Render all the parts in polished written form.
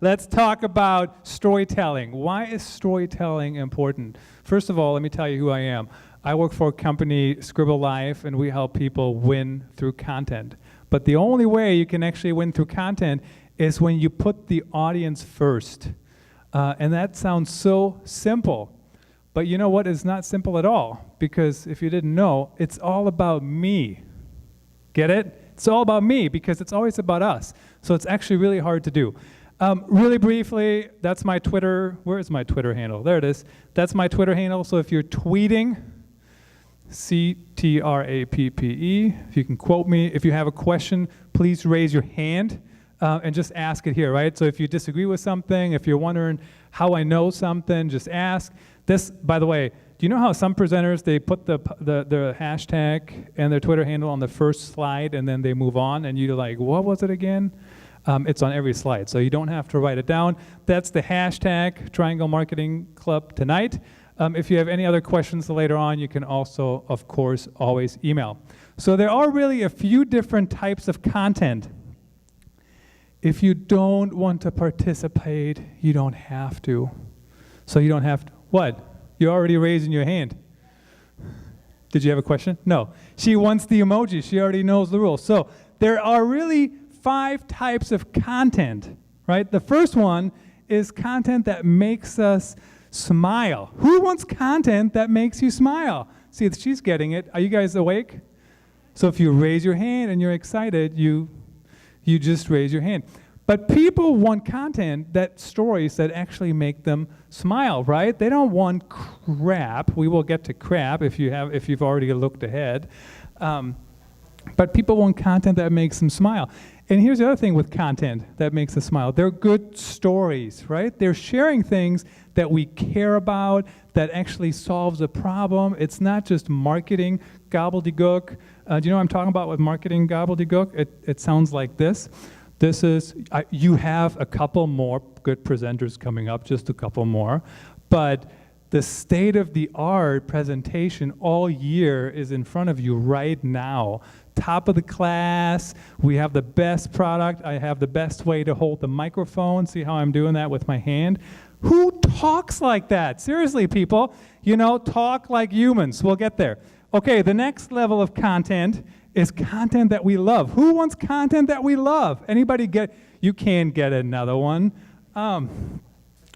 Let's talk about storytelling. Why is storytelling important? First of all, let me tell you who I am. I work for a company, Scribble Life, and we help people win through content. But the only way you can actually win through content is when you put the audience first. And that sounds so simple. But you know what? It's not simple at all. Because if you didn't know, it's all about me. Get it? It's all about me because it's always about us. So it's actually really hard to do. Really briefly, that's my Twitter. Where is my Twitter handle? There it is. That's my Twitter handle. So if you're tweeting, CTRAPPE, if you can quote me. If you have a question, please raise your hand and just ask it here, right? So if you disagree with something, if you're wondering how I know something, just ask. This, by the way, do you know how some presenters, they put the hashtag and their Twitter handle on the first slide and then they move on and you're like, what was it again? It's on every slide, so you don't have to write it down. That's the hashtag Triangle Marketing Club tonight. If you have any other questions later on, you can also, of course, always email. So there are really a few different types of content. If you don't want to participate, you don't have to. So you don't have to. What? You're already raising your hand. Did you have a question? No. She wants the emoji. She already knows the rules. So there are really 5 types of content, right? The first one is content that makes us smile. Who wants content that makes you smile? See, she's getting it. Are you guys awake? So if you raise your hand and you're excited, you just raise your hand. But people want content, stories that actually make them smile, right? They don't want crap. We will get to crap if you've already looked ahead. But people want content that makes them smile. And here's the other thing with content that makes us smile. They're good stories, right? They're sharing things that we care about, that actually solves a problem. It's not just marketing gobbledygook. Do you know what I'm talking about with marketing gobbledygook? It sounds like this. This is, you have a couple more good presenters coming up, just a couple more. But the state-of-the-art presentation all year is in front of you right now. Top of the class, we have the best product, I have the best way to hold the microphone. See how I'm doing that with my hand? Who talks like that? Seriously, people, talk like humans. We'll get there. Okay, the next level of content is content that we love. Who wants content that we love? Anybody get, you can get another one.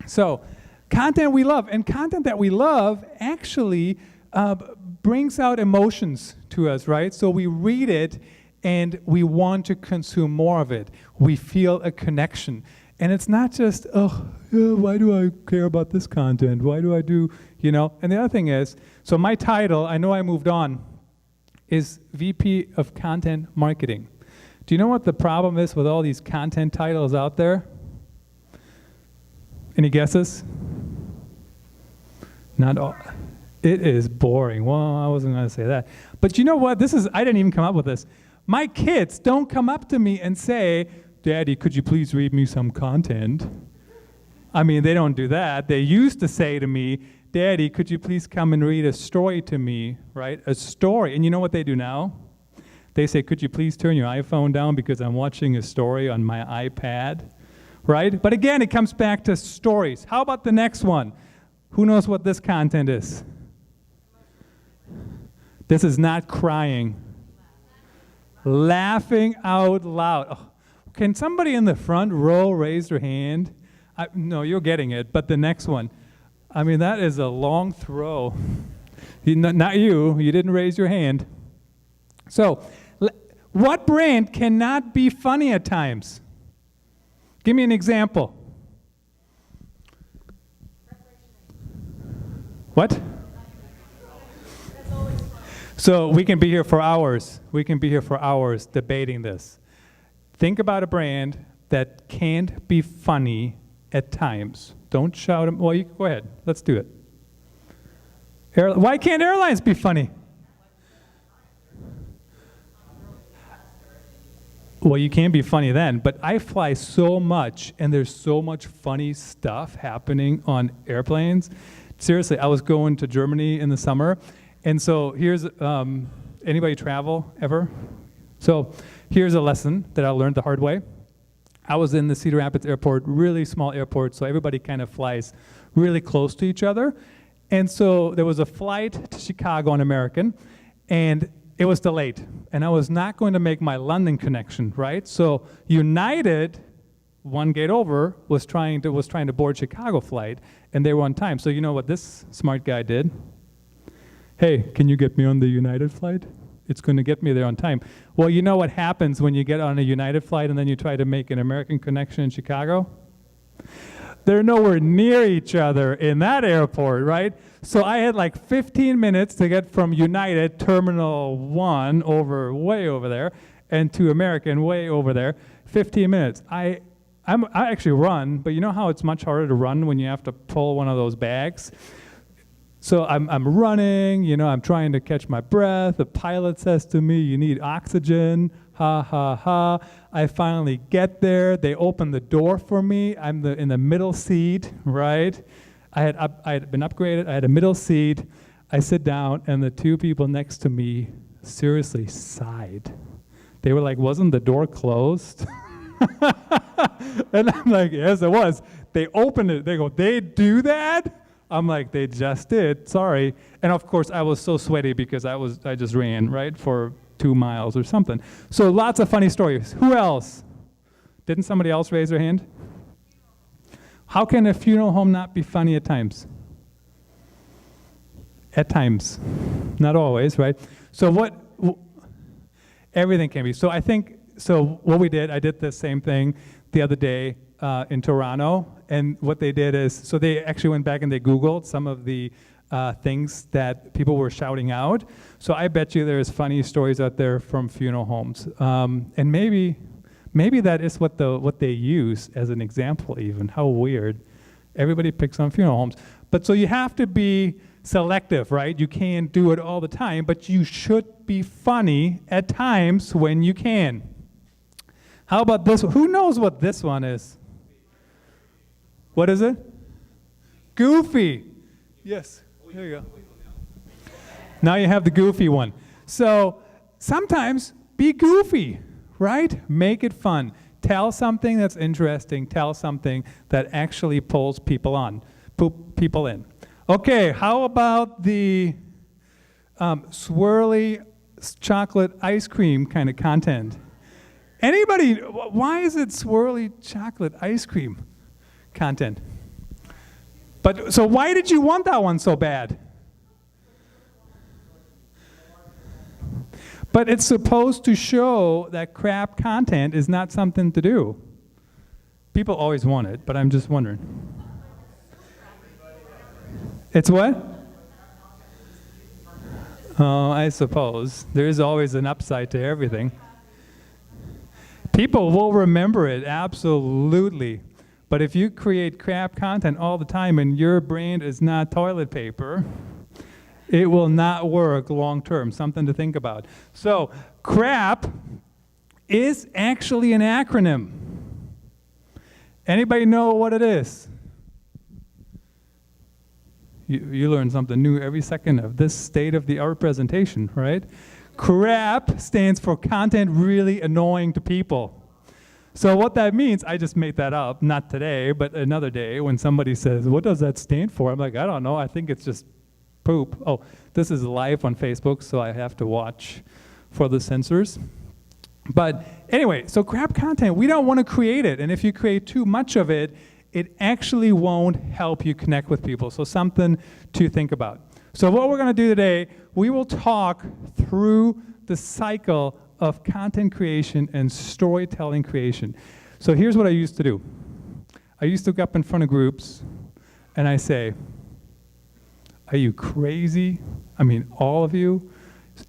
So, content we love, and content that we love actually brings out emotions to us, right? So we read it and we want to consume more of it. We feel a connection. And it's not just, why do I care about this content? Why do I do, And the other thing is, so my title, I know I moved on, is VP of Content Marketing. Do you know what the problem is with all these content titles out there? Any guesses? Not all. It is boring. Well, I wasn't going to say that. But you know what? I didn't even come up with this. My kids don't come up to me and say, Daddy, could you please read me some content? I mean, they don't do that. They used to say to me, Daddy, could you please come and read a story to me, right? A story. And you know what they do now? They say, could you please turn your iPhone down because I'm watching a story on my iPad, right? But again, it comes back to stories. How about the next one? Who knows what this content is? This is not crying. Laughing out loud. Oh, can somebody in the front row raise their hand? No, you're getting it, but the next one. I mean, that is a long throw. Not you. You didn't raise your hand. So, what brand cannot be funny at times? Give me an example. What? So we can be here for hours. We can be here for hours debating this. Think about a brand that can't be funny at times. Don't shout them. Well, you go ahead. Let's do it. Why can't airlines be funny? Well, you can't be funny then, but I fly so much, and there's so much funny stuff happening on airplanes. Seriously, I was going to Germany in the summer, and so here's, anybody travel ever? So here's a lesson that I learned the hard way. I was in the Cedar Rapids airport, really small airport, so everybody kind of flies really close to each other. And so there was a flight to Chicago on American, and it was delayed. And I was not going to make my London connection, right? So United, one gate over, was trying to board Chicago flight, and they were on time. So you know what this smart guy did? Hey, can you get me on the United flight? It's going to get me there on time. Well, you know what happens when you get on a United flight and then you try to make an American connection in Chicago? They're nowhere near each other in that airport, right? So I had like 15 minutes to get from United Terminal 1 way over there, and to American way over there. 15 minutes. I actually run, but you know how it's much harder to run when you have to pull one of those bags? So I'm running, I'm trying to catch my breath. The pilot says to me, you need oxygen, ha, ha, ha. I finally get there. They open the door for me. I'm in the middle seat, right? I had been upgraded. I had a middle seat. I sit down, and the two people next to me seriously sighed. They were like, wasn't the door closed? And I'm like, yes, it was. They opened it. They go, they do that? I'm like, they just did, sorry. And of course, I was so sweaty because I just ran, right, for 2 miles or something. So lots of funny stories. Who else? Didn't somebody else raise their hand? How can a funeral home not be funny at times? At times. Not always, right? So everything can be. So what we did, I did the same thing the other day in Toronto. And what they did is, so they actually went back and they Googled some of the things that people were shouting out. So I bet you there's funny stories out there from funeral homes. And maybe that is what they use as an example even. How weird. Everybody picks on funeral homes. But so you have to be selective, right? You can't do it all the time, but you should be funny at times when you can. How about this one? Who knows what this one is? What is it? Goofy. Yes, here you go. Now you have the goofy one. So sometimes be goofy, right? Make it fun. Tell something that's interesting. Tell something that actually pulls people in. Okay, how about the swirly chocolate ice cream kind of content? Anybody, why is it swirly chocolate ice cream content? But so why did you want that one so bad? But it's supposed to show that crap content is not something to do. People always want it, but I'm just wondering. It's what? Oh, I suppose. There is always an upside to everything. People will remember it, absolutely. But if you create crap content all the time and your brand is not toilet paper, it will not work long term. Something to think about. So, crap is actually an acronym. Anybody know what it is? You learn something new every second of this state-of-the-art presentation, right? CRAP stands for content really annoying to people. So what that means, I just made that up, not today, but another day when somebody says, what does that stand for? I'm like, I don't know, I think it's just poop. Oh, this is live on Facebook, so I have to watch for the censors. But anyway, so crap content, we don't want to create it. And if you create too much of it, it actually won't help you connect with people. So something to think about. So what we're going to do today, we will talk through the cycle of content creation and storytelling creation. So here's what I used to do. I used to go up in front of groups and I say, are you crazy? I mean, all of you?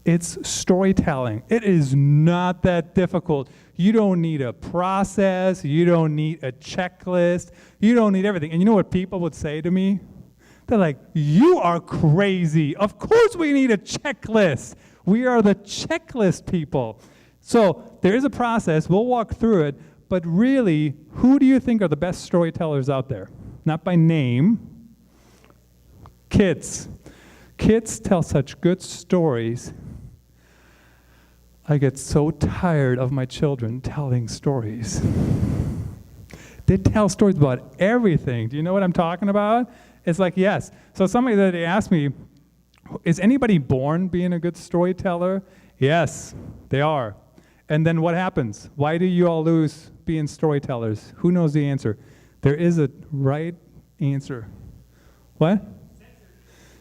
It's storytelling. It is not that difficult. You don't need a process. You don't need a checklist. You don't need everything. And you know what people would say to me? They're like, you are crazy. Of course we need a checklist. We are the checklist people. So there is a process. We'll walk through it. But really, who do you think are the best storytellers out there? Not by name. Kids. Kids tell such good stories. I get so tired of my children telling stories. They tell stories about everything. Do you know what I'm talking about? It's like, yes. So somebody that they asked me, is anybody born being a good storyteller? Yes, they are. And then what happens? Why do you all lose being storytellers? Who knows the answer? There is a right answer. What?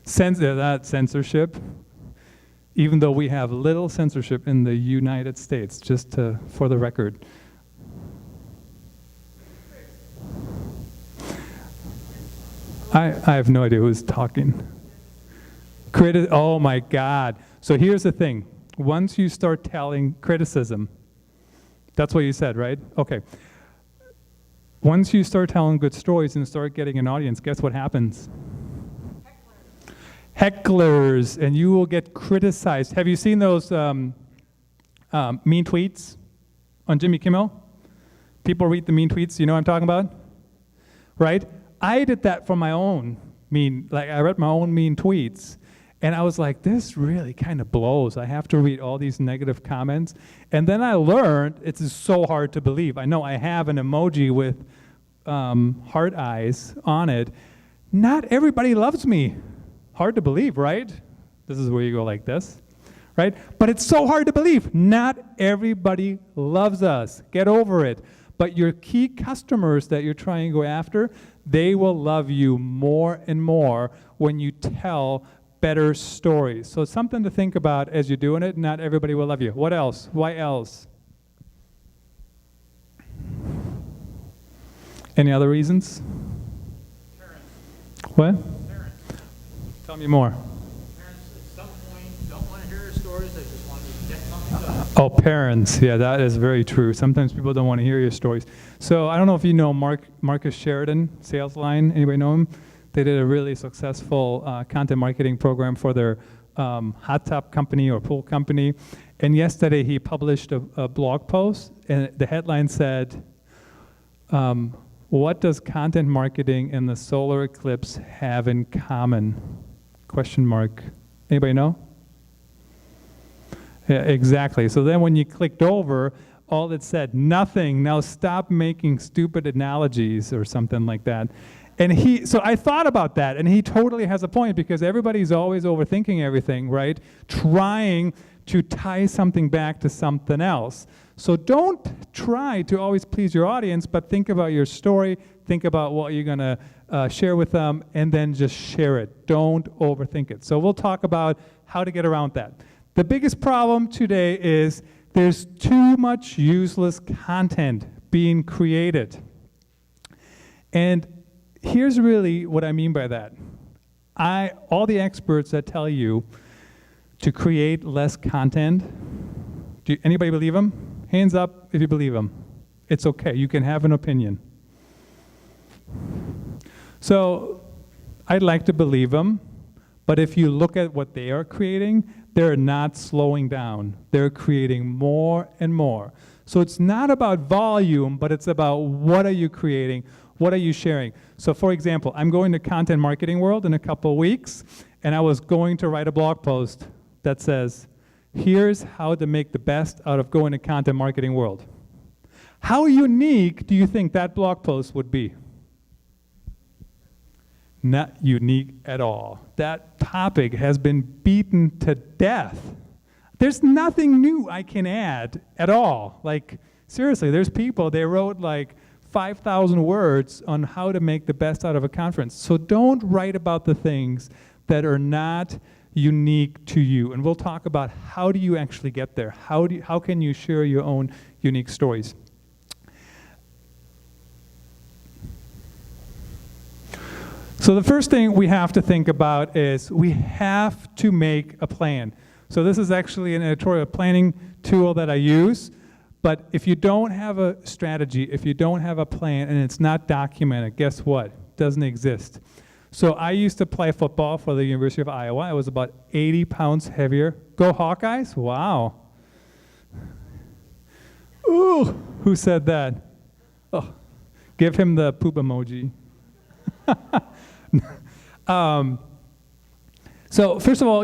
Censorship. Even though we have little censorship in the United States, for the record. I have no idea who's talking. Oh my God. So here's the thing. Once you start telling criticism, that's what you said, right? Okay. Once you start telling good stories and start getting an audience, guess what happens? Hecklers, and you will get criticized. Have you seen those mean tweets on Jimmy Kimmel? People read the mean tweets, you know what I'm talking about? Right? I did that for my own I read my own mean tweets, and I was like, this really kind of blows. I have to read all these negative comments. And then I learned it's so hard to believe. I know I have an emoji with heart eyes on it. Not everybody loves me. Hard to believe, right? This is where you go like this, right? But it's so hard to believe. Not everybody loves us. Get over it. But your key customers that you're trying to go after, they will love you more and more when you tell better stories. So it's something to think about as you're doing it. Not everybody will love you. What else? Why else? Any other reasons? Parents. What? Parents. Tell me more. Parents at some point don't want to hear your stories. They just want to get something done. Oh, parents. Yeah, that is very true. Sometimes people don't want to hear your stories. So I don't know if you know Marcus Sheridan, Sales Line. Anybody know him? They did a really successful content marketing program for their hot tub company or pool company. And yesterday he published a blog post, and the headline said, what does content marketing and the solar eclipse have in common? Question mark. Anybody know? Yeah, exactly. So then when you clicked over, all it said, nothing. Now stop making stupid analogies or something like that. And so I thought about that, and he totally has a point, because everybody's always overthinking everything, right? Trying to tie something back to something else. So don't try to always please your audience, but think about your story, think about what you're gonna share with them, and then just share it. Don't overthink it. So we'll talk about how to get around that. The biggest problem today is there's too much useless content being created. And here's really what I mean by that. All the experts that tell you to create less content, anybody believe them? Hands up if you believe them. It's okay, you can have an opinion. So I'd like to believe them, but if you look at what they are creating, they're not slowing down. They're creating more and more. So it's not about volume, but it's about what are you creating, what are you sharing. So for example, I'm going to Content Marketing World in a couple of weeks, and I was going to write a blog post that says, here's how to make the best out of going to Content Marketing World. How unique do you think that blog post would be? Not unique at all. That topic has been beaten to death. There's nothing new I can add at all. Like, seriously, there's people, they wrote like 5,000 words on how to make the best out of a conference. So don't write about the things that are not unique to you. And we'll talk about how do you actually get there? How can you share your own unique stories? So the first thing we have to think about is we have to make a plan. So this is actually an editorial planning tool that I use. But if you don't have a strategy, if you don't have a plan, and it's not documented, guess what? It doesn't exist. So I used to play football for the University of Iowa. I was about 80 pounds heavier. Go Hawkeyes? Wow. Ooh, who said that? Oh, give him the poop emoji. So first of all,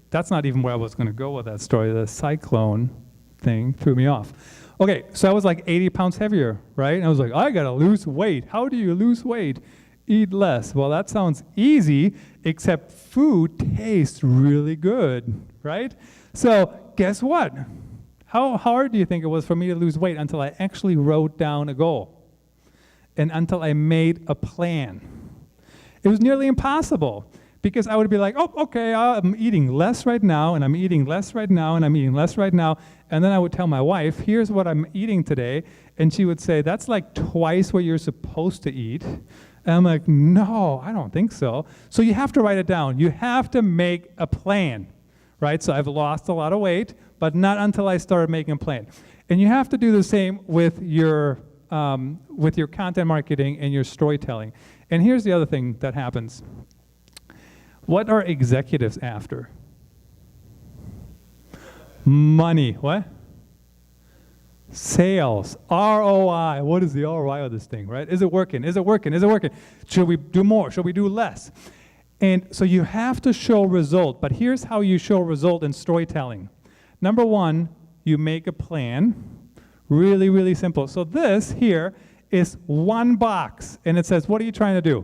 that's not even where I was going to go with that story. The cyclone thing threw me off. Okay, so I was like 80 pounds heavier, right? And I was like, I gotta lose weight. How do you lose weight? Eat less. Well, that sounds easy, except food tastes really good, right? So guess what? How hard do you think it was for me to lose weight until I actually wrote down a goal and until I made a plan? It was nearly impossible because I would be like, oh, okay, I'm eating less right now, and I'm eating less right now, and I'm eating less right now. And then I would tell my wife, here's what I'm eating today. And she would say, that's like twice what you're supposed to eat. And I'm like, no, I don't think so. So you have to write it down. You have to make a plan, right? So I've lost a lot of weight, but not until I started making a plan. And you have to do the same with your content marketing and your storytelling. And here's the other thing that happens. What are executives after? Money. What? Sales. ROI. What is the ROI of this thing, right? Is it working? Is it working? Is it working? Should we do more? Should we do less? And so you have to show result. But here's how you show result in storytelling. Number one, you make a plan. Really, really simple. So this here is one box. And it says, what are you trying to do?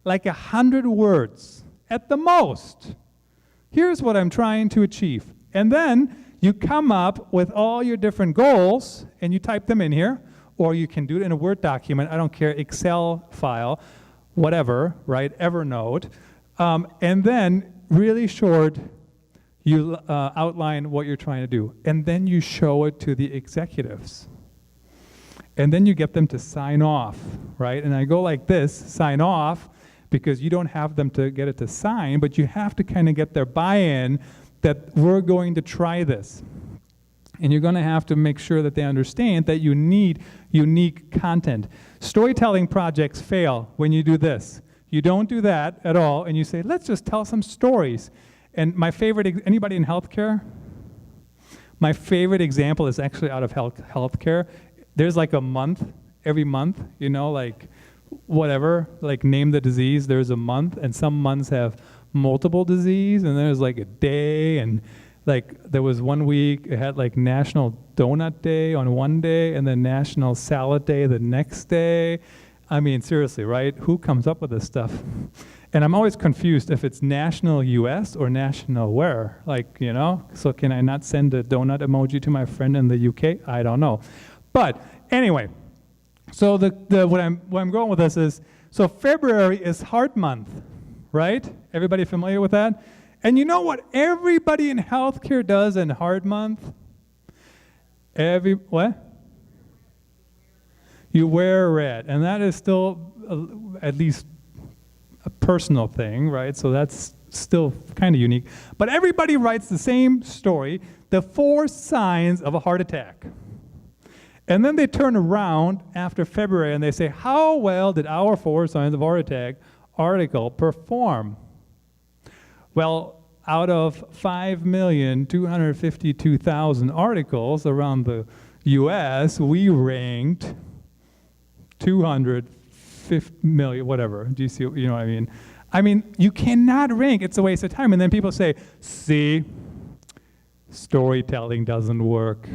Like 100 words at the most. Here's what I'm trying to achieve. And then you come up with all your different goals and you type them in here, or you can do it in a Word document, I don't care, Excel file, whatever, right, Evernote. And then really short, you outline what you're trying to do. And then you show it to the executives. And then you get them to sign off, right? And I go like this, sign off, because you don't have them to get it to sign, but you have to kind of get their buy-in that we're going to try this. And you're going to have to make sure that they understand that you need unique content. Storytelling projects fail when you do this. You don't do that at all, and you say, let's just tell some stories. And my favorite, anybody in healthcare? My favorite example is actually out of healthcare. There's like a month, every month, you know, like whatever, like name the disease, there's a month, and some months have multiple disease, and there's like a day, and like there was 1 week, it had like National Donut Day on one day, and then National Salad Day the next day. I mean, seriously, right? Who comes up with this stuff? And I'm always confused if it's national US or national where, like, you know? So can I not send a donut emoji to my friend in the UK? I don't know. But anyway, so what I'm going with this is, so February is Heart Month, right? Everybody familiar with that? And you know what everybody in healthcare does in Heart Month? What? You wear red, and that is still at least a personal thing, right? So that's still kind of unique. But everybody writes the same story, the 4 signs of a heart attack. And then they turn around after February and they say, how well did our 4 signs of heart attack article perform? Well, out of 5,252,000 articles around the US, we ranked 250 million, whatever. Do you see, you know what I mean? I mean, you cannot rank, it's a waste of time. And then people say, see, storytelling doesn't work.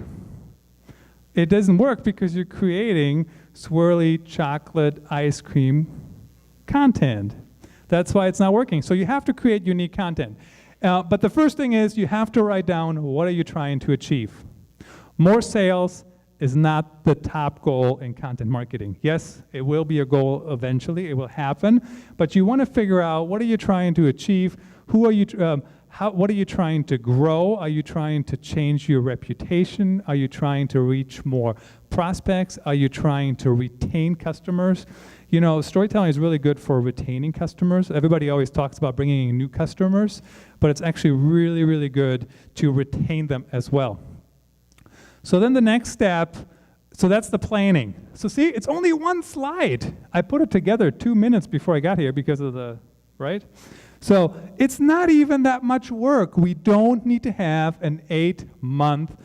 It doesn't work because you're creating swirly chocolate ice cream content. That's why it's not working. So you have to create unique content. But the first thing is you have to write down, what are you trying to achieve? More sales is not the top goal in content marketing. Yes, it will be a goal eventually. It will happen. But you want to figure out, what are you trying to achieve? Who are you? What are you trying to grow? Are you trying to change your reputation? Are you trying to reach more prospects? Are you trying to retain customers? You know, storytelling is really good for retaining customers. Everybody always talks about bringing in new customers, but it's actually really, really good to retain them as well. So then the next step, so that's the planning. So see, it's only one slide. I put it together 2 minutes before I got here because of the, right? So it's not even that much work. We don't need to have an 8-month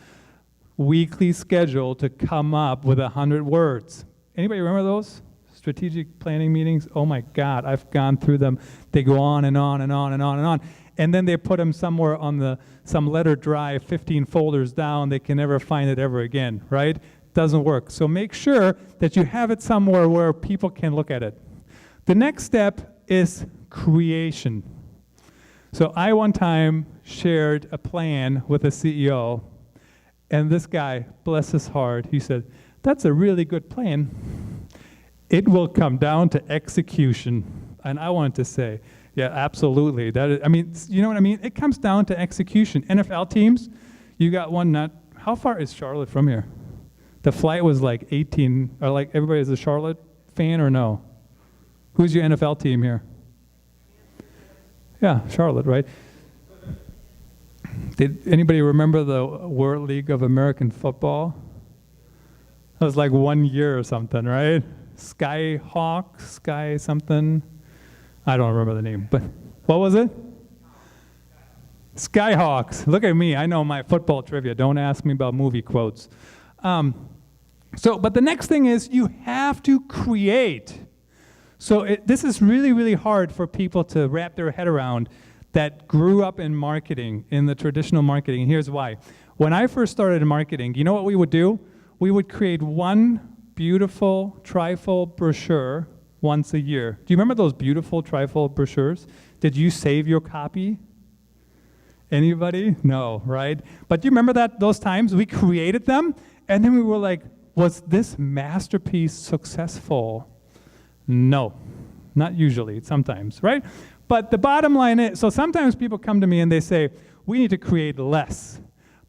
weekly schedule to come up with 100 words. Anybody remember those strategic planning meetings? Oh my God, I've gone through them. They go on and on and on and on and on. and then they put them somewhere on some letter drive 15 folders down. They can never find it ever again, right? Doesn't work. So make sure that you have it somewhere where people can look at it. The next step is creation. So I one time shared a plan with a CEO, and this guy, bless his heart, he said, "That's a really good plan. It will come down to execution." And I wanted to say, yeah, absolutely. That is, I mean, you know what I mean? It comes down to execution. NFL teams, you got one how far is Charlotte from here? The flight was like 18, or like everybody is a Charlotte fan or no? Who's your NFL team here? Yeah, Charlotte, right? Did anybody remember the World League of American Football? That was like 1 year or something, right? Sky something. I don't remember the name, but what was it? Skyhawks. Look at me. I know my football trivia. Don't ask me about movie quotes. But the next thing is you have to create. So this is really, really hard for people to wrap their head around that grew up in marketing, in the traditional marketing. And here's why. When I first started in marketing, you know what we would do? We would create one beautiful trifold brochure once a year. Do you remember those beautiful trifold brochures? Did you save your copy? Anybody? No, right? But do you remember those times we created them, and then we were like, was this masterpiece successful? No, not usually, sometimes, right? But the bottom line is, so sometimes people come to me and they say, we need to create less.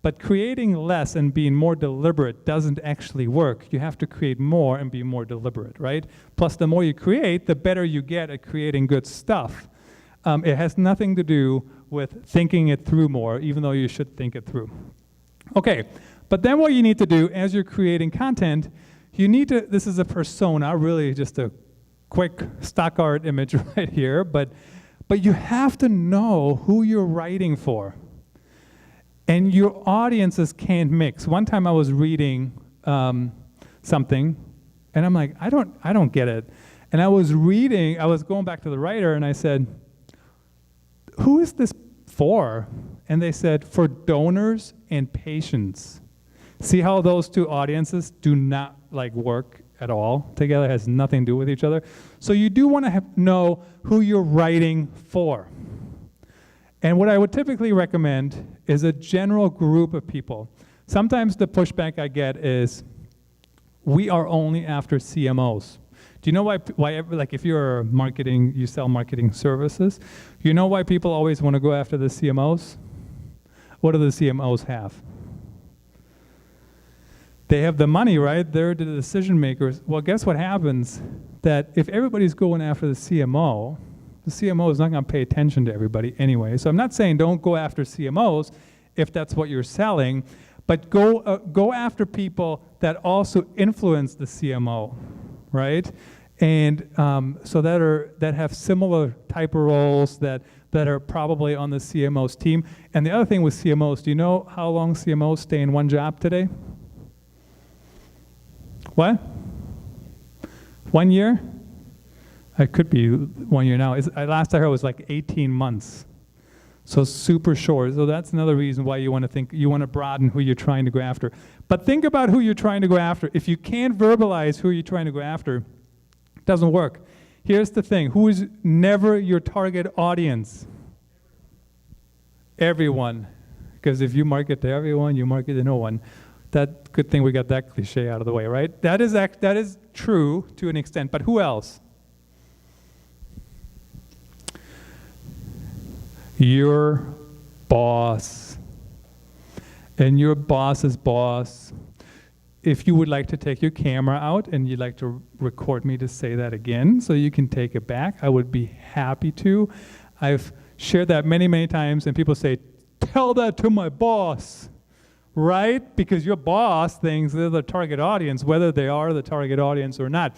But creating less and being more deliberate doesn't actually work. You have to create more and be more deliberate, right? Plus, the more you create, the better you get at creating good stuff. It has nothing to do with thinking it through more, even though you should think it through. Okay, but then what you need to do as you're creating content, this is a persona, really just a quick stock art image right here, but you have to know who you're writing for. And your audiences can't mix. One time I was reading something, and I'm like, I don't get it. And I was going back to the writer, and I said, who is this for? And they said, for donors and patients. See how those two audiences do not work at all together, it has nothing to do with each other. So you do want to know who you're writing for. And what I would typically recommend is a general group of people. Sometimes the pushback I get is, we are only after CMOs. Do you know why if you're marketing, you sell marketing services, you know why people always want to go after the CMOs? What do the CMOs have? They have the money, right? They're the decision makers. Well, guess what happens? That if everybody's going after the CMO is not going to pay attention to everybody anyway. So I'm not saying don't go after CMOs if that's what you're selling, but go after people that also influence the CMO, right? And so that have similar type of roles that are probably on the CMO's team. And the other thing with CMOs, do you know how long CMOs stay in one job today? What? 1 year? It could be 1 year now. Last I heard was like 18 months. So super short. So that's another reason why you want to broaden who you're trying to go after. But think about who you're trying to go after. If you can't verbalize who you're trying to go after, it doesn't work. Here's the thing. Who is never your target audience? Everyone. Because if you market to everyone, you market to no one. That good thing we got that cliche out of the way, right? That is true to an extent, but who else? Your boss. And your boss's boss. If you would like to take your camera out and you'd like to record me to say that again so you can take it back, I would be happy to. I've shared that many, many times, and people say, tell that to my boss. Right? Because your boss thinks they're the target audience, whether they are the target audience or not.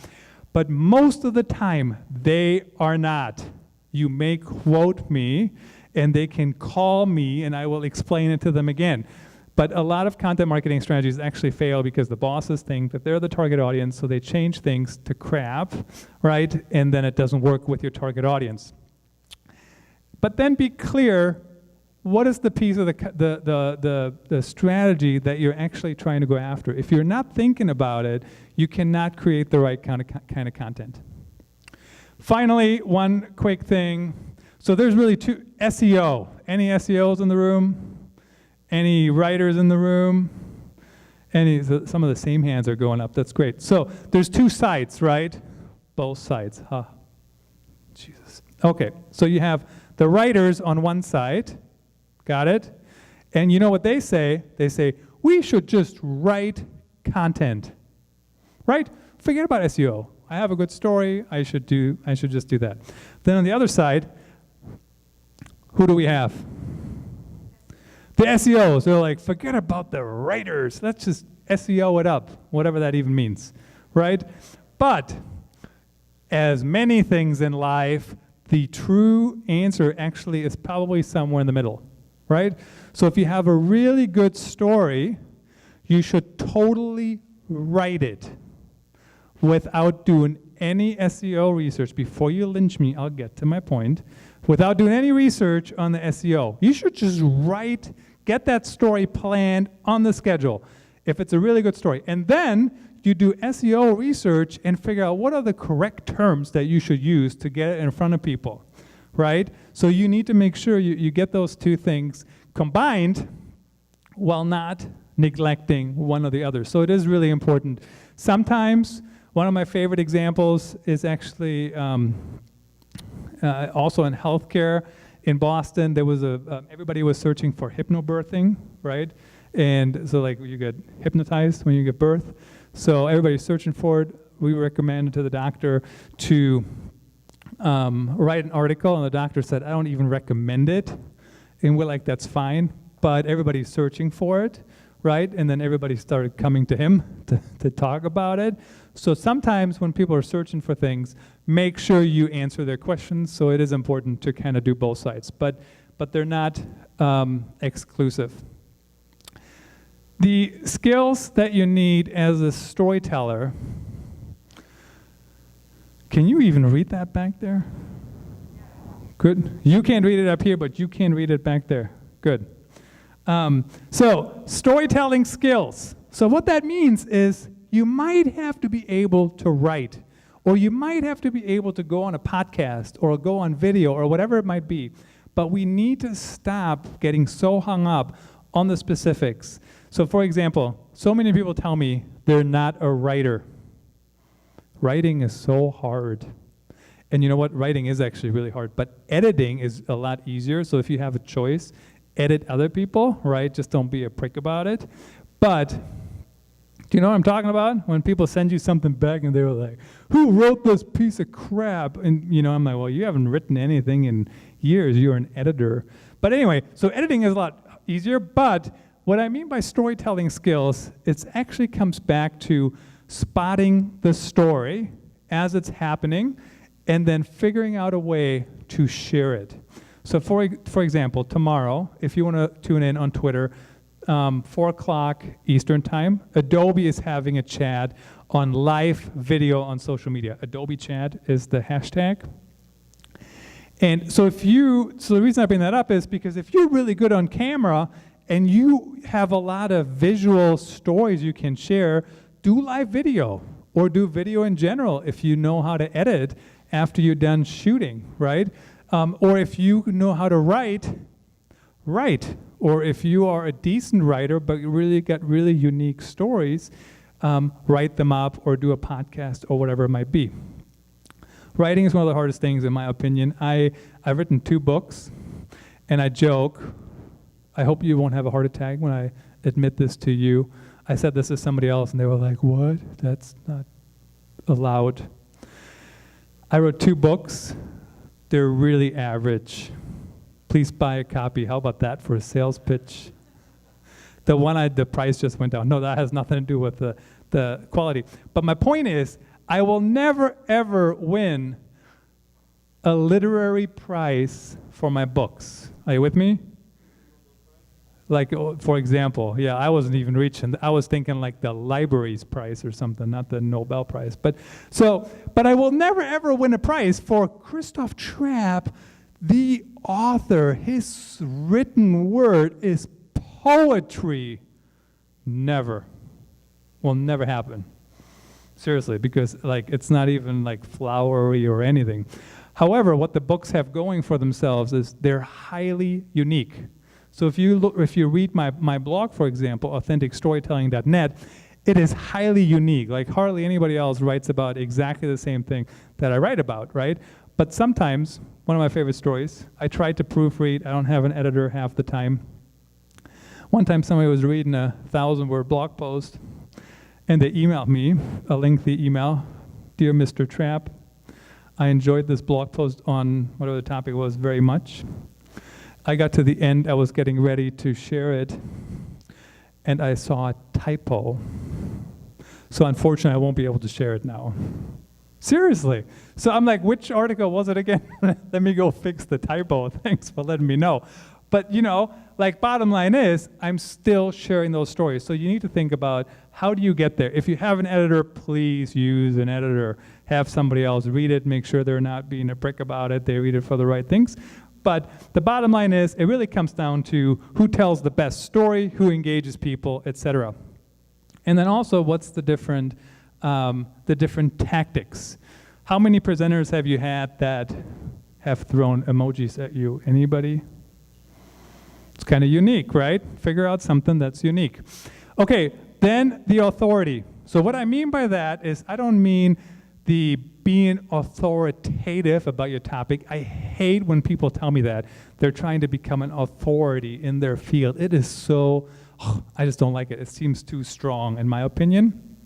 But most of the time, they are not. You may quote me, and they can call me, and I will explain it to them again. But a lot of content marketing strategies actually fail because the bosses think that they're the target audience, so they change things to crap, right? And then it doesn't work with your target audience. But then be clear, what is the piece of the strategy that you're actually trying to go after? If you're not thinking about it, you cannot create the right kind of content. Finally, one quick thing. So there's really two, SEO. Any SEOs in the room? Any writers in the room? Some of the same hands are going up. That's great. So there's two sites, right? Both sides. Huh. Jesus. Okay, so you have the writers on one side. Got it? And you know what they say? They say, we should just write content. Right? Forget about SEO. I have a good story. I should just do that. Then on the other side, who do we have? The SEOs. They're like, forget about the writers. Let's just SEO it up, whatever that even means, right? But as many things in life, the true answer actually is probably somewhere in the middle, right? So if you have a really good story, you should totally write it without doing any SEO research. Before you lynch me, I'll get to my point. Without doing any research on the SEO. You should just get that story planned on the schedule, if it's a really good story. And then you do SEO research and figure out what are the correct terms that you should use to get it in front of people, right? So you need to make sure you get those two things combined while not neglecting one or the other. So it is really important. Sometimes, one of my favorite examples is actually also in healthcare. In Boston, there was everybody was searching for hypnobirthing, right? And so like you get hypnotized when you give birth. So everybody's searching for it. We recommended to the doctor to write an article, and the doctor said, I don't even recommend it. And we're like, that's fine, but everybody's searching for it, right? And then everybody started coming to him to talk about it. So sometimes when people are searching for things, make sure you answer their questions. So it is important to kind of do both sides, but they're not exclusive. The skills that you need as a storyteller, can you even read that back there? Good. You can't read it up here, but you can read it back there. Good. So storytelling skills. So what that means is you might have to be able to write, or you might have to be able to go on a podcast or go on video or whatever it might be. But we need to stop getting so hung up on the specifics. So for example, so many people tell me they're not a writer. Writing is so hard. And you know what? Writing is actually really hard, but editing is a lot easier. So if you have a choice, edit other people, right? Just don't be a prick about it. But do you know what I'm talking about? When people send you something back and they're like, who wrote this piece of crap? And you know, I'm like, well, you haven't written anything in years. You're an editor. But anyway, so editing is a lot easier. But what I mean by storytelling skills, it actually comes back to spotting the story as it's happening and then figuring out a way to share it. So for example, tomorrow, if you want to tune in on Twitter, 4 o'clock Eastern time, Adobe is having a chat on live video on social media. Adobe chat is the hashtag. And so the reason I bring that up is because if you're really good on camera and you have a lot of visual stories you can share, do live video or do video in general if you know how to edit after you're done shooting, right? Or if you know how to write. Or if you are a decent writer but you really got really unique stories, write them up or do a podcast or whatever it might be. Writing is one of the hardest things in my opinion. I've written 2 books, and I joke, I hope you won't have a heart attack when I admit this to you. I said this to somebody else and they were like, what? That's not allowed. I wrote 2 books. They're really average. Please buy a copy. How about that for a sales pitch? The price just went down. No, that has nothing to do with the quality. But my point is, I will never, ever win a literary prize for my books. Are you with me? Like, for example, yeah, I wasn't even reaching. I was thinking like the library's prize or something, not the Nobel Prize. But I will never, ever win a prize for Christoph Trappe, The author, his written word is poetry. Never. Will never happen. Seriously, because like it's not even like flowery or anything. However, what the books have going for themselves is they're highly unique. So if you read my blog, for example, authenticstorytelling.net, it is highly unique. Like hardly anybody else writes about exactly the same thing that I write about, right? But sometimes, one of my favorite stories, I tried to proofread. I don't have an editor half the time. One time somebody was reading a 1,000-word blog post, and they emailed me a lengthy email. Dear Mr. Trappe, I enjoyed this blog post on whatever the topic was very much. I got to the end, I was getting ready to share it, and I saw a typo. So unfortunately, I won't be able to share it now. Seriously. So I'm like, which article was it again? Let me go fix the typo. Thanks for letting me know. But you know, like bottom line is, I'm still sharing those stories. So you need to think about how do you get there? If you have an editor, please use an editor. Have somebody else read it, make sure they're not being a prick about it, they read it for the right things. But the bottom line is, it really comes down to who tells the best story, who engages people, etc. And then also, what's the different tactics? How many presenters have you had that have thrown emojis at you? Anybody? It's kind of unique, right? Figure out something that's unique. Okay, then the authority. So what I mean by that is, I don't mean the being authoritative about your topic. I hate when people tell me that. They're trying to become an authority in their field. It is so, I just don't like it. It seems too strong, in my opinion.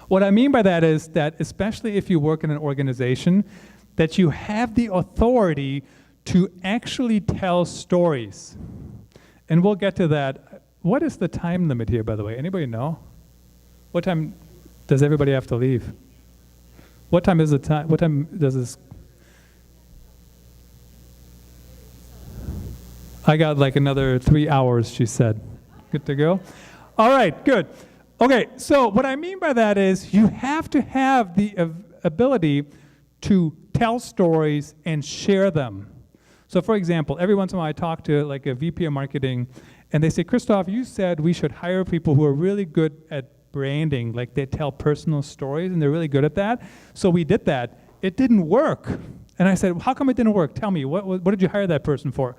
What I mean by that is that, especially if you work in an organization, that you have the authority to actually tell stories. And we'll get to that. What is the time limit here, by the way? Anybody know? What time does everybody have to leave? What time is the time? What time does this? I got like another 3 hours, she said. Good to go? All right, good. Okay, so what I mean by that is you have to have the ability to tell stories and share them. So for example, every once in a while I talk to like a VP of marketing, and they say, Christoph, you said we should hire people who are really good at branding, like they tell personal stories and they're really good at that. So we did that. It didn't work. And I said, well, how come it didn't work? Tell me, what did you hire that person for?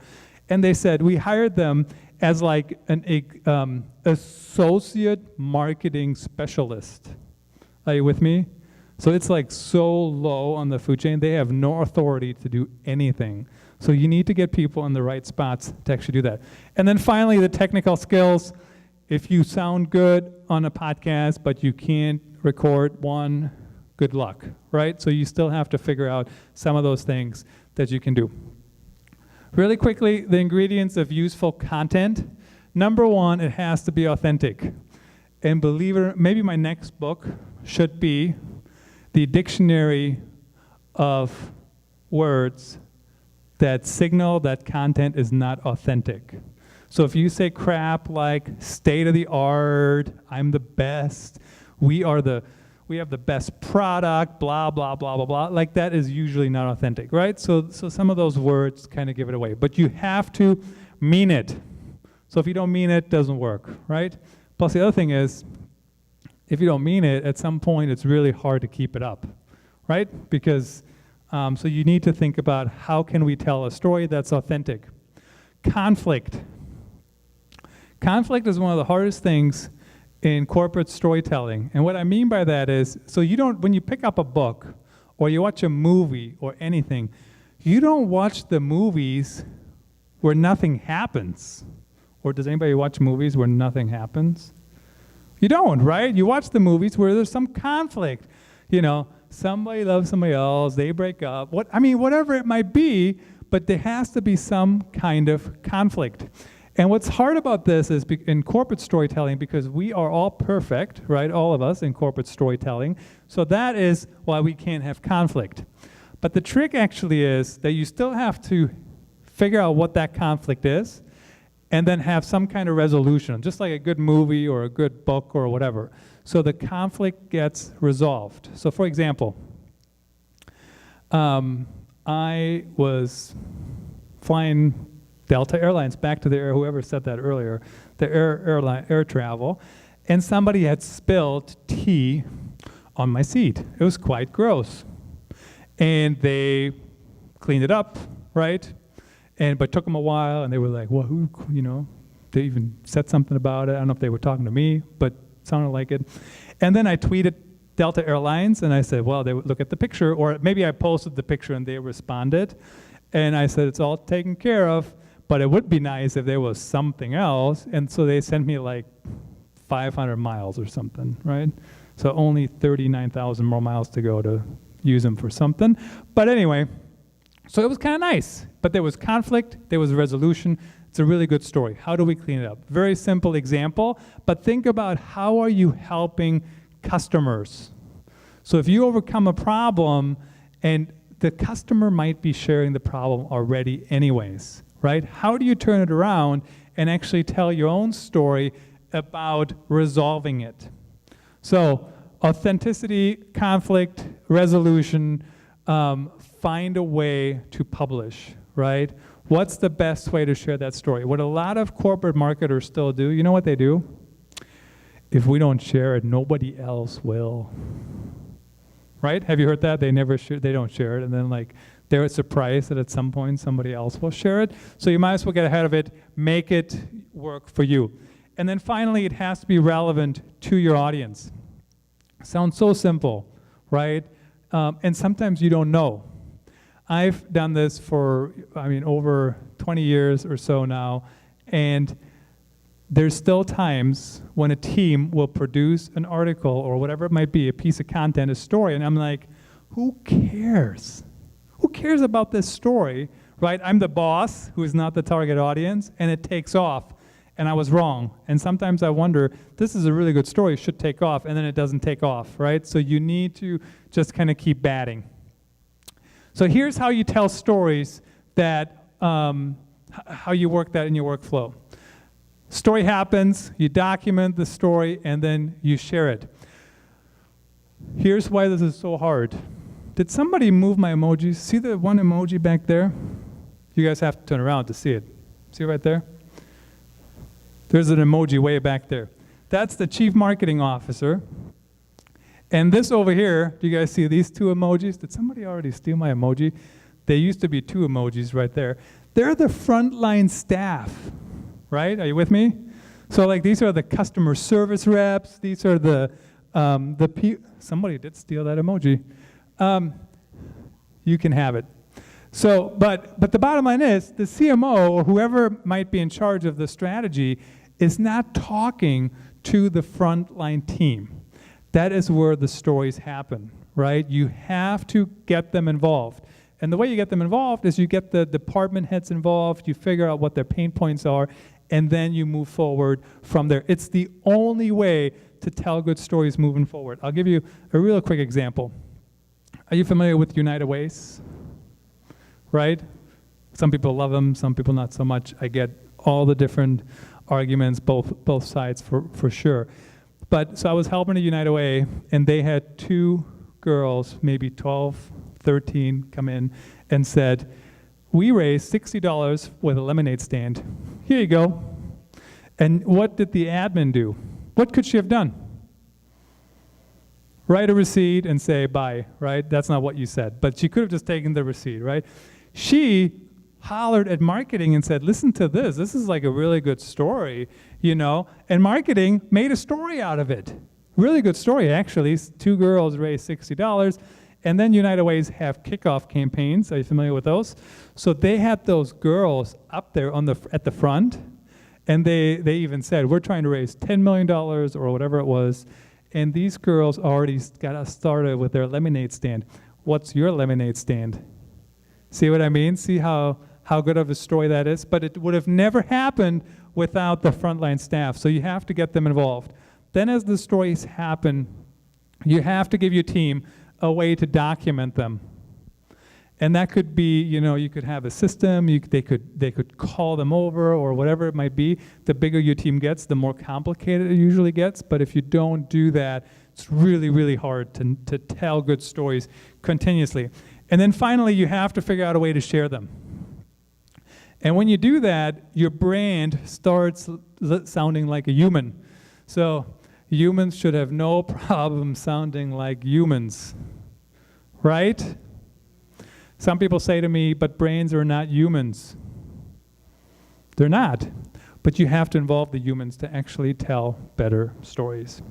And they said, we hired them as like an associate marketing specialist. Are you with me? So it's like so low on the food chain, they have no authority to do anything. So you need to get people in the right spots to actually do that. And then finally, the technical skills. If you sound good on a podcast, but you can't record one, good luck, right? So you still have to figure out some of those things that you can do. Really quickly, the ingredients of useful content. Number one, it has to be authentic. And believe it or not, maybe my next book should be the dictionary of words that signal that content is not authentic. So if you say crap like state of the art, I'm the best, we have the best product, blah, blah, blah, blah, blah, like that is usually not authentic, right? So some of those words kind of give it away, but you have to mean it. So if you don't mean it, it doesn't work, right? Plus the other thing is, if you don't mean it, at some point it's really hard to keep it up, right? Because, so you need to think about how can we tell a story that's authentic. Conflict. Conflict is one of the hardest things in corporate storytelling. And what I mean by that is, so you don't, when you pick up a book or you watch a movie or anything, you don't watch the movies where nothing happens. Or does anybody watch movies where nothing happens? You don't, right? You watch the movies where there's some conflict. You know, somebody loves somebody else, they break up, whatever it might be, but there has to be some kind of conflict. And what's hard about this is in corporate storytelling, because we are all perfect, right? All of us in corporate storytelling. So that is why we can't have conflict. But the trick actually is that you still have to figure out what that conflict is and then have some kind of resolution, just like a good movie or a good book or whatever. So the conflict gets resolved. So for example, I was flying Delta Airlines, back to the air, whoever said that earlier, the air travel, and somebody had spilled tea on my seat. It was quite gross. And they cleaned it up, right? But it took them a while, and they were like, well, who, they even said something about it. I don't know if they were talking to me, but it sounded like it. And then I tweeted Delta Airlines, and I said, well, they would look at the picture, or maybe I posted the picture and they responded. And I said, it's all taken care of, but it would be nice if there was something else. And so they sent me like 500 miles or something, right? So only 39,000 more miles to go to use them for something. But anyway, so it was kind of nice. But there was conflict, there was resolution. It's a really good story. How do we clean it up? Very simple example, but think about how are you helping customers? So if you overcome a problem and the customer might be sharing the problem already anyways, right? How do you turn it around and actually tell your own story about resolving it? So authenticity, conflict, resolution, find a way to publish, right? What's the best way to share that story? What a lot of corporate marketers still do, you know what they do? If we don't share it, nobody else will. Right? Have you heard that? They don't share it, and then like they're surprised that at some point somebody else will share it. So you might as well get ahead of it, make it work for you. And then finally, it has to be relevant to your audience. Sounds so simple, right? And sometimes you don't know. I've done this for, over 20 years or so now, and there's still times when a team will produce an article or whatever it might be, a piece of content, a story, and I'm like, who cares? Who cares about this story, right? I'm the boss who is not the target audience, and it takes off, and I was wrong. And sometimes I wonder, this is a really good story, it should take off, and then it doesn't take off, right? So you need to just kind of keep batting. So here's how you tell stories that, how you work that in your workflow. Story happens, you document the story, and then you share it. Here's why this is so hard. Did somebody move my emojis? See the one emoji back there? You guys have to turn around to see it. See it right there? There's an emoji way back there. That's the Chief Marketing Officer. And this over here, do you guys see these two emojis? Did somebody already steal my emoji? There used to be two emojis right there. They're the frontline staff. Right? Are you with me? So like these are the customer service reps. These are the somebody did steal that emoji. You can have it. So, but the bottom line is the CMO or whoever might be in charge of the strategy is not talking to the frontline team. That is where the stories happen, right? You have to get them involved. And the way you get them involved is you get the department heads involved, you figure out what their pain points are, and then you move forward from there. It's the only way to tell good stories moving forward. I'll give you a real quick example. Are you familiar with United Ways? Right? Some people love them, some people not so much. I get all the different arguments, both sides for sure. But so I was helping a United Way, and they had two girls, maybe 12, 13, come in and said, we raised $60 with a lemonade stand. Here you go. And what did the admin do? What could she have done? Write a receipt and say bye, right? That's not what you said. But she could have just taken the receipt, right? She hollered at marketing and said, listen to this. This is like a really good story, And marketing made a story out of it. Really good story, actually. Two girls raised $60. And then United Ways have kickoff campaigns. Are you familiar with those? So they had those girls up there at the front, and they even said, we're trying to raise $10 million or whatever it was, and these girls already got us started with their lemonade stand. What's your lemonade stand? See what I mean? See how good of a story that is? But it would have never happened without the frontline staff, so you have to get them involved. Then as the stories happen, you have to give your team a way to document them. And that could be, you could have a system, they could call them over or whatever it might be. The bigger your team gets, the more complicated it usually gets. But if you don't do that, it's really, really hard to tell good stories continuously. And then finally, you have to figure out a way to share them. And when you do that, your brand starts sounding like a human. So humans should have no problem sounding like humans, right? Some people say to me, but brains are not humans. They're not. But you have to involve the humans to actually tell better stories.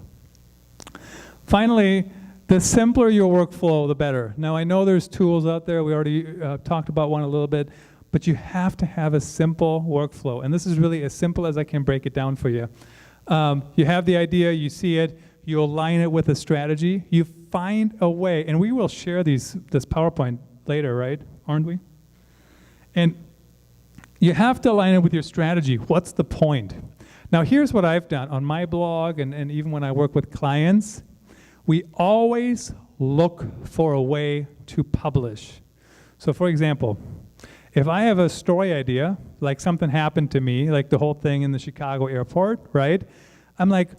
Finally, the simpler your workflow, the better. Now, I know there's tools out there. We already talked about one a little bit. But you have to have a simple workflow. And this is really as simple as I can break it down for you. You have the idea, you see it, you align it with a strategy, you find a way, and we will share this PowerPoint later, right? Aren't we? And you have to align it with your strategy. What's the point? Now, here's what I've done on my blog and even when I work with clients. We always look for a way to publish. So, for example, if I have a story idea, like something happened to me, like the whole thing in the Chicago airport, right? I'm like,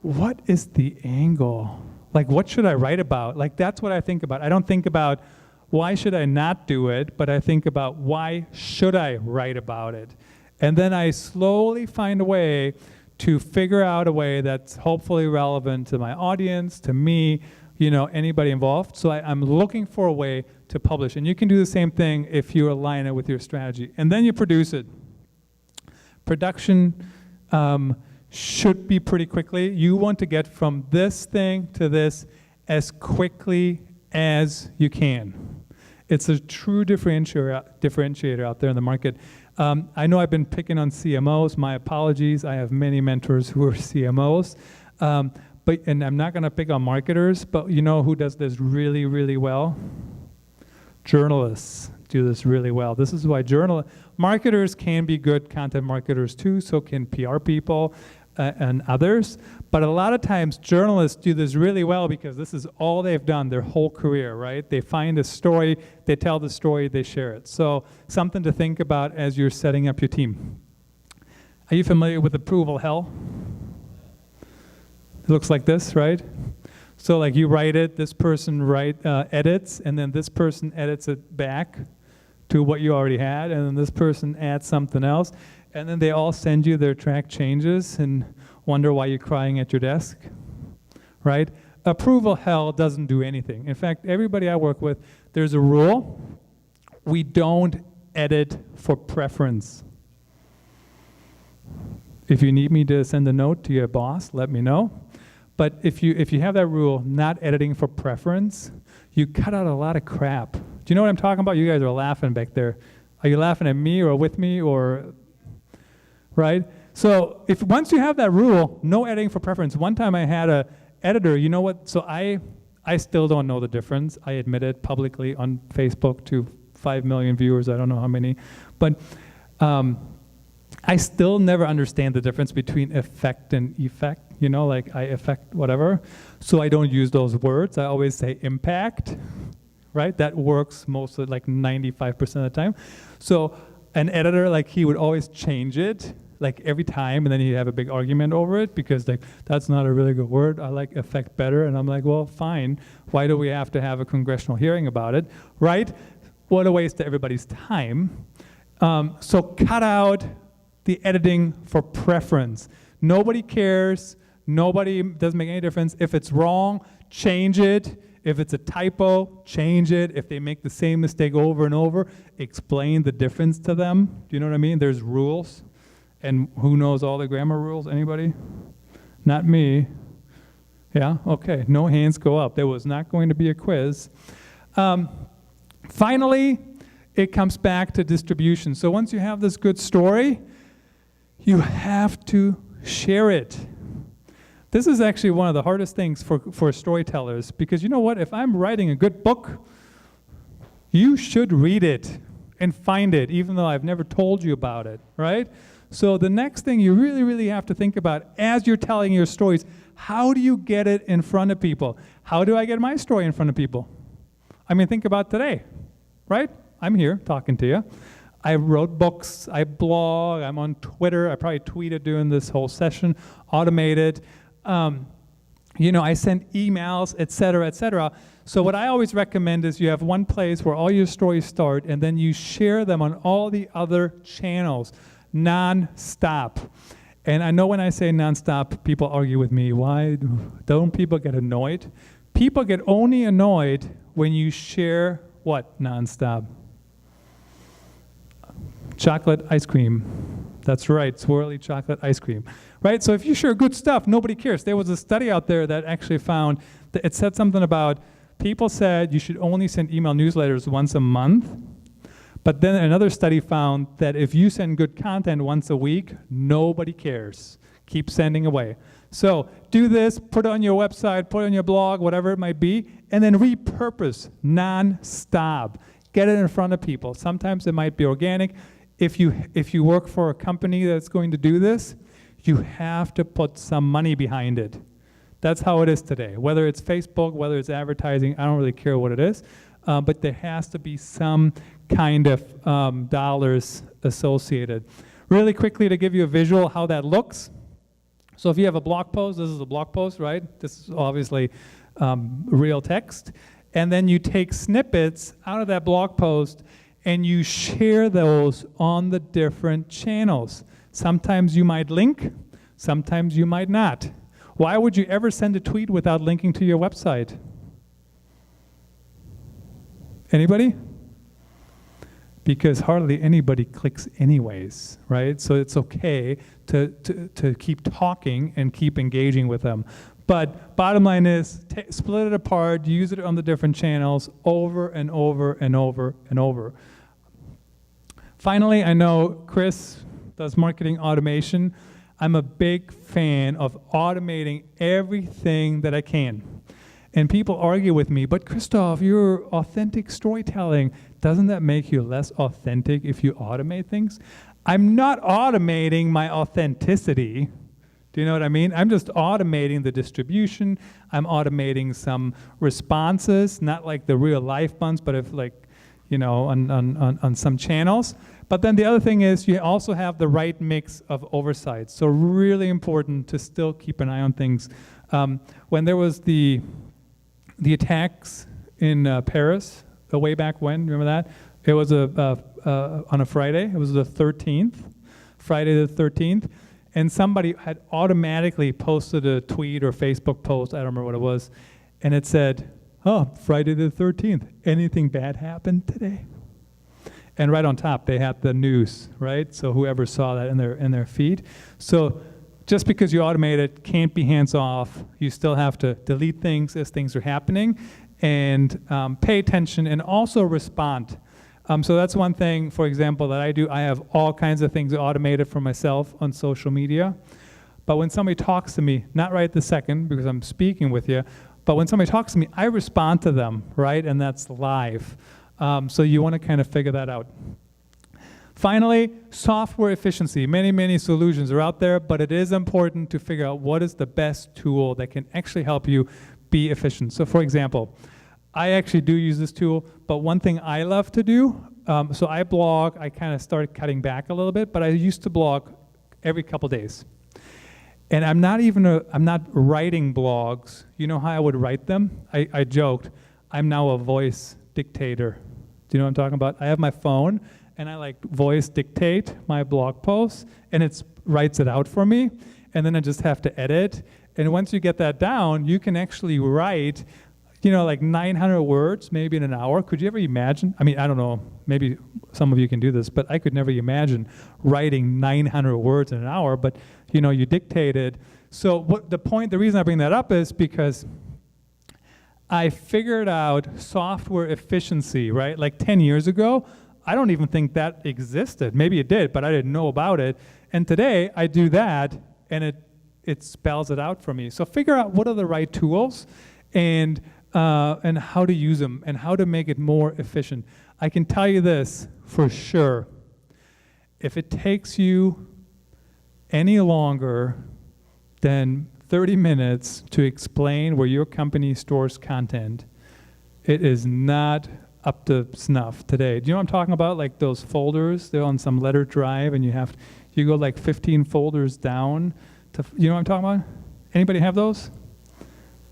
what is the angle? Like, what should I write about? Like, that's what I think about. I don't think about why should I not do it, but I think about why should I write about it? And then I slowly find a way to figure out a way that's hopefully relevant to my audience, to me, you know, anybody involved. So I'm looking for a way to publish. And you can do the same thing if you align it with your strategy. And then you produce it. Production should be pretty quickly. You want to get from this thing to this as quickly as you can. It's a true differentiator out there in the market. I know I've been picking on CMOs. My apologies. I have many mentors who are CMOs. And I'm not going to pick on marketers, but you know who does this really, really well? Journalists do this really well. This is why marketers can be good content marketers too, so can PR people and others. But a lot of times journalists do this really well because this is all they've done their whole career, right? They find a story, they tell the story, they share it. So something to think about as you're setting up your team. Are you familiar with approval hell? It looks like this, right? So like you write it, this person edits, and then this person edits it back to what you already had, and then this person adds something else, and then they all send you their track changes and wonder why you're crying at your desk, right? Approval hell doesn't do anything. In fact, everybody I work with, there's a rule. We don't edit for preference. If you need me to send a note to your boss, let me know. But if you have that rule, not editing for preference, you cut out a lot of crap. Do you know what I'm talking about? You guys are laughing back there. Are you laughing at me or with me or, right? So once you have that rule, no editing for preference. One time I had a editor, you know what? So I still don't know the difference. I admit it publicly on Facebook to 5 million viewers. I don't know how many. But I still never understand the difference between effect and effect. You know, like I affect whatever. So I don't use those words. I always say impact, right? That works mostly like 95% of the time. So an editor, like he would always change it like every time, and then he'd have a big argument over it because like that's not a really good word. I like effect better. And I'm like, well, fine. Why do we have to have a congressional hearing about it, right? What a waste of everybody's time. So cut out the editing for preference. Nobody cares. Nobody, doesn't make any difference. If it's wrong, change it. If it's a typo, change it. If they make the same mistake over and over, explain the difference to them. Do you know what I mean? There's rules. And who knows all the grammar rules? Anybody? Not me. Yeah? Okay. No hands go up. There was not going to be a quiz. Finally, it comes back to distribution. So once you have this good story, you have to share it. This is actually one of the hardest things for storytellers because you know what? If I'm writing a good book, you should read it and find it, even though I've never told you about it, right? So the next thing you really, really have to think about as you're telling your stories, how do you get it in front of people? How do I get my story in front of people? I mean, think about today, right? I'm here talking to you. I wrote books, I blog, I'm on Twitter, I probably tweeted during this whole session, automated. I send emails, et cetera, et cetera. So what I always recommend is you have one place where all your stories start, and then you share them on all the other channels, non-stop. And I know when I say non-stop, people argue with me. Why don't people get annoyed? People get only annoyed when you share what non-stop? Chocolate ice cream. That's right, swirly chocolate ice cream. Right? So if you share good stuff, nobody cares. There was a study out there that actually found that it said something about people said you should only send email newsletters once a month. But then another study found that if you send good content once a week, nobody cares. Keep sending away. So do this, put it on your website, put it on your blog, whatever it might be, and then repurpose non-stop. Get it in front of people. Sometimes it might be organic. If you work for a company that's going to do this, you have to put some money behind it. That's how it is today. Whether it's Facebook, whether it's advertising, I don't really care what it is, but there has to be some kind of dollars associated. Really quickly to give you a visual how that looks. So if you have a blog post, this is a blog post, right? This is obviously real text. And then you take snippets out of that blog post and you share those on the different channels. Sometimes you might link, sometimes you might not. Why would you ever send a tweet without linking to your website? Anybody? Because hardly anybody clicks anyways, right? So it's okay to keep talking and keep engaging with them. But bottom line is, split it apart, use it on the different channels over and over and over and over. Finally, I know Chris does marketing automation. I'm a big fan of automating everything that I can. And people argue with me, but Christoph, you're authentic storytelling. Doesn't that make you less authentic if you automate things? I'm not automating my authenticity. Do you know what I mean? I'm just automating the distribution. I'm automating some responses, not like the real life ones, but if like, on some channels. But then the other thing is you also have the right mix of oversight. So really important to still keep an eye on things. When there was the attacks in Paris, way back when, remember that? It was on a Friday. It was the 13th, Friday the 13th. And somebody had automatically posted a tweet or Facebook post, I don't remember what it was, and it said, oh, Friday the 13th, anything bad happened today? And right on top, they had the news, right? So whoever saw that in their feed. So just because you automate it can't be hands-off. You still have to delete things as things are happening and pay attention and also respond. So that's one thing, for example, that I do. I have all kinds of things automated for myself on social media. But when somebody talks to me, not right this second because I'm speaking with you, but when somebody talks to me, I respond to them, right? And that's live. So you want to kind of figure that out. Finally, software efficiency. Many, many solutions are out there, but it is important to figure out what is the best tool that can actually help you be efficient. So for example, I actually do use this tool, but one thing I love to do, so I blog, I kind of started cutting back a little bit, but I used to blog every couple days. And I'm not writing blogs. You know how I would write them? I joked, I'm now a voice dictator. Do you know what I'm talking about? I have my phone, and I like voice dictate my blog posts, and it writes it out for me, and then I just have to edit. And once you get that down, you can actually write, like 900 words, maybe in an hour. Could you ever imagine? I mean, I don't know, maybe some of you can do this, but I could never imagine writing 900 words in an hour, but you dictated. So the reason I bring that up is because I figured out software efficiency, right? Like 10 years ago, I don't even think that existed. Maybe it did, but I didn't know about it. And today I do that, and it spells it out for me. So figure out what are the right tools and how to use them and how to make it more efficient. I can tell you this for sure. If it takes you any longer than 30 minutes to explain where your company stores content, it is not up to snuff today. Do you know what I'm talking about? Like those folders, they're on some letter drive, and you go like 15 folders down. You know what I'm talking about? Anybody have those?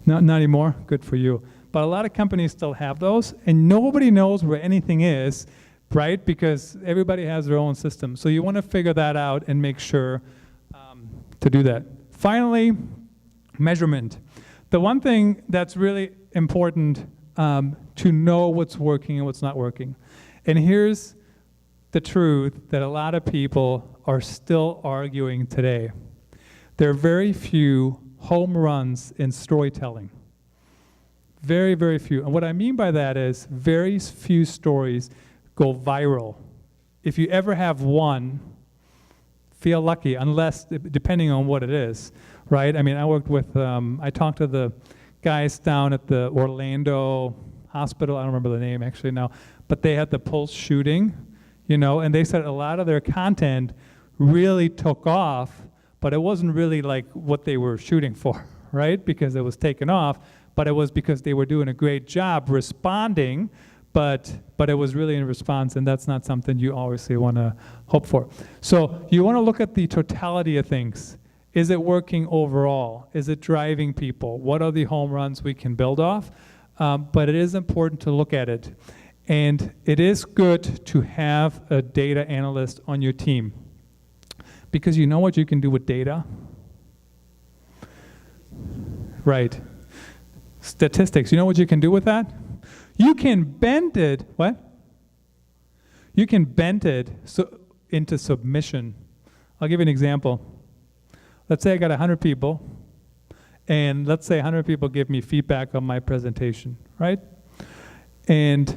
Not anymore? Good for you. But a lot of companies still have those, and nobody knows where anything is, right? Because everybody has their own system. So you want to figure that out and make sure to do that. Finally, measurement. The one thing that's really important to know what's working and what's not working. And here's the truth that a lot of people are still arguing today. There are very few home runs in storytelling. Very, very few. And what I mean by that is very few stories go viral. If you ever have one, feel lucky, unless, depending on what it is, right? I mean, I talked to the guys down at the Orlando hospital, I don't remember the name actually now, but they had the Pulse shooting, and they said a lot of their content really took off, but it wasn't really like what they were shooting for, right? Because it was taken off, but it was because they were doing a great job responding, but it was really in response, and that's not something you obviously want to hope for. So you want to look at the totality of things. Is it working overall? Is it driving people? What are the home runs we can build off? But it is important to look at it. And it is good to have a data analyst on your team, because you know what you can do with data? Right. Statistics. You know what you can do with that? You can bend it, what? You can bend it into submission. I'll give you an example. Let's say I got 100 people, and let's say 100 people give me feedback on my presentation, right? And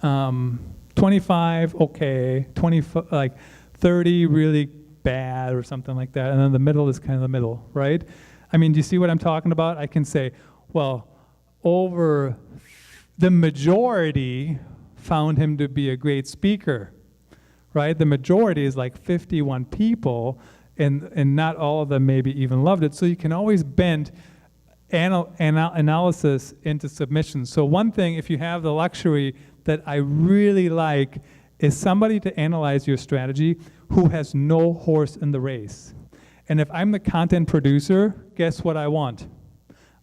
25, okay, 30 really bad or something like that, and then the middle is kind of the middle, right? I mean, do you see what I'm talking about? I can say, well, over the majority found him to be a great speaker, right? The majority is like 51 people, and not all of them maybe even loved it. So you can always bend analysis into submission. So one thing, if you have the luxury that I really like, is somebody to analyze your strategy who has no horse in the race. And if I'm the content producer, guess what I want?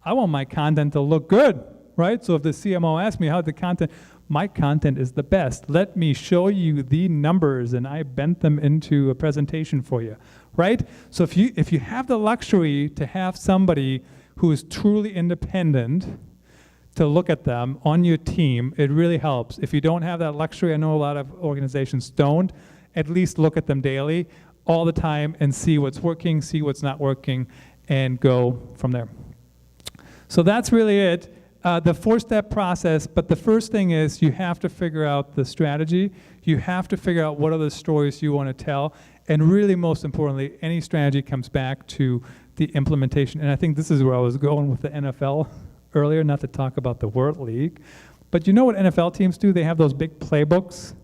I want my content to look good, right? So if the CMO asks me how the content, my content is the best. Let me show you the numbers, and I bent them into a presentation for you, right? So if you have the luxury to have somebody who is truly independent to look at them on your team, it really helps. If you don't have that luxury, I know a lot of organizations don't, at least look at them daily, all the time, and see what's working, see what's not working, and go from there. So that's really it. The 4-step process, but the first thing is you have to figure out the strategy. You have to figure out what are the stories you want to tell. And really, most importantly, any strategy comes back to the implementation. And I think this is where I was going with the NFL earlier, not to talk about the World League. But you know what NFL teams do? They have those big playbooks,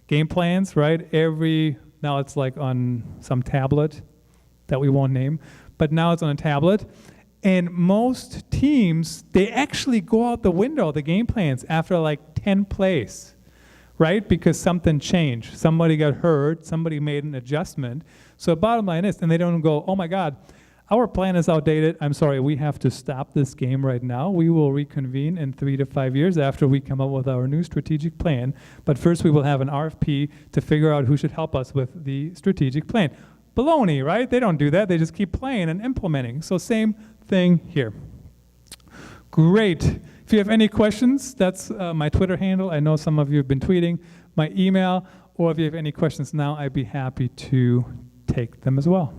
game plans, right? Now it's like on some tablet that we won't name, but now it's on a tablet. And most teams, they actually go out the window, the game plans, after like 10 plays, right? Because something changed. Somebody got hurt. Somebody made an adjustment. So bottom line is, and they don't go, oh my God, our plan is outdated. I'm sorry, we have to stop this game right now. We will reconvene in 3 to 5 years after we come up with our new strategic plan. But first we will have an RFP to figure out who should help us with the strategic plan. Baloney, right? They don't do that. They just keep playing and implementing. So same thing here. Great. If you have any questions, that's my Twitter handle. I know some of you have been tweeting. My email, or if you have any questions now, I'd be happy to take them as well.